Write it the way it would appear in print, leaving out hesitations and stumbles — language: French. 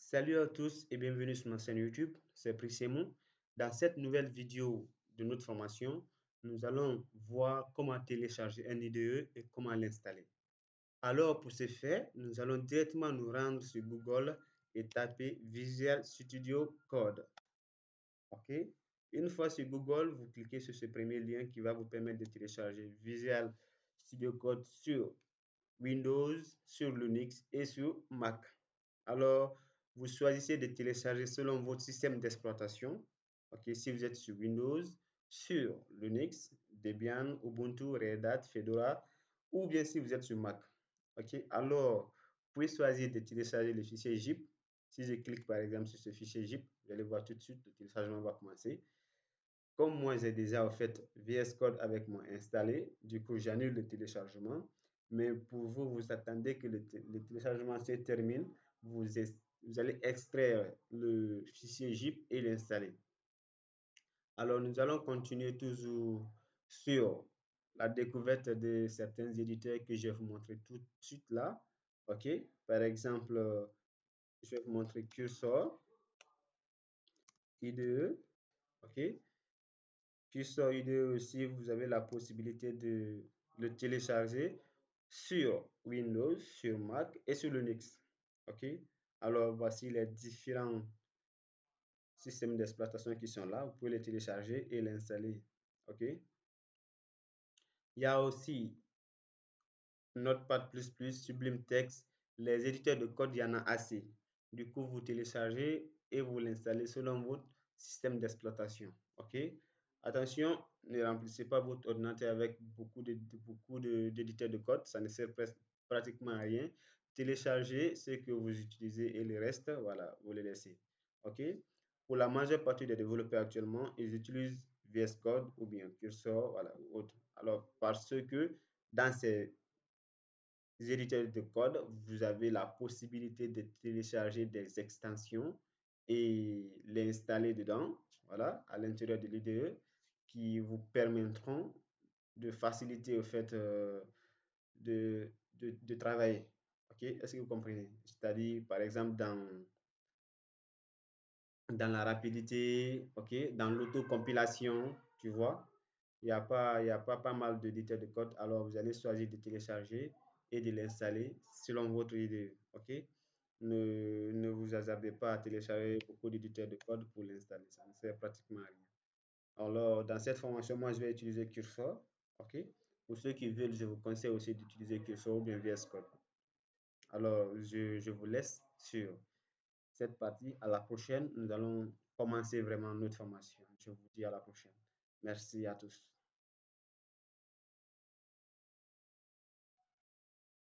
Salut à tous et bienvenue sur ma chaîne YouTube, c'est Prissemon. Dans cette nouvelle vidéo de notre formation, nous allons voir comment télécharger un IDE et comment l'installer. Alors pour ce faire, nous allons directement nous rendre sur Google et taper Visual Studio Code. OK? Une fois sur Google, vous cliquez sur ce premier lien qui va vous permettre de télécharger Visual Studio Code sur Windows, sur Linux et sur Mac. Alors, vous choisissez de télécharger selon votre système d'exploitation. Ok, si vous êtes sur Windows, sur Linux, Debian, Ubuntu, Red Hat, Fedora, ou bien si vous êtes sur Mac. Ok, alors, vous pouvez choisir de télécharger le fichier zip. Si je clique par exemple sur ce fichier zip, vous allez voir tout de suite, le téléchargement va commencer. Comme moi, j'ai déjà en fait VS Code avec moi installé, du coup, j'annule le téléchargement. Mais pour vous, vous attendez que le téléchargement se termine. Vous allez extraire le fichier zip et l'installer. Alors, nous allons continuer toujours sur la découverte de certains éditeurs que je vais vous montrer tout de suite là. OK? Par exemple, je vais vous montrer Cursor, IDE. OK? Cursor IDE aussi, vous avez la possibilité de le télécharger sur Windows, sur Mac et sur Linux. OK? Alors, voici les différents systèmes d'exploitation qui sont là. Vous pouvez les télécharger et l'installer. OK? Il y a aussi Notepad++, Sublime Text. Les éditeurs de code, il y en a assez. Du coup, vous téléchargez et vous l'installez selon votre système d'exploitation. OK? Attention, ne remplissez pas votre ordinateur avec beaucoup d'éditeurs de code. Ça ne sert pratiquement à rien. Téléchargez ce que vous utilisez et le reste, voilà, vous le laissez. OK? Pour la majeure partie des développeurs actuellement, ils utilisent VS Code ou bien Cursor, voilà, ou autre. Alors, parce que dans ces éditeurs de code, vous avez la possibilité de télécharger des extensions et les installer dedans, voilà, à l'intérieur de l'IDE, qui vous permettront de faciliter au fait de travailler. Ok, est-ce que vous comprenez? C'est-à-dire, par exemple, dans la rapidité, ok, dans l'autocompilation, tu vois, il y a pas mal d'éditeurs de code. Alors, vous allez choisir de télécharger et de l'installer selon votre idée, ok? Ne vous hasardez pas à télécharger beaucoup d'éditeurs de code pour l'installer. Ça ne sert pratiquement à rien. Alors, dans cette formation, moi, je vais utiliser Cursor, ok? Pour ceux qui veulent, je vous conseille aussi d'utiliser Cursor ou bien VS Code. Alors, je vous laisse sur cette partie. À la prochaine, nous allons commencer vraiment notre formation. Je vous dis à la prochaine. Merci à tous.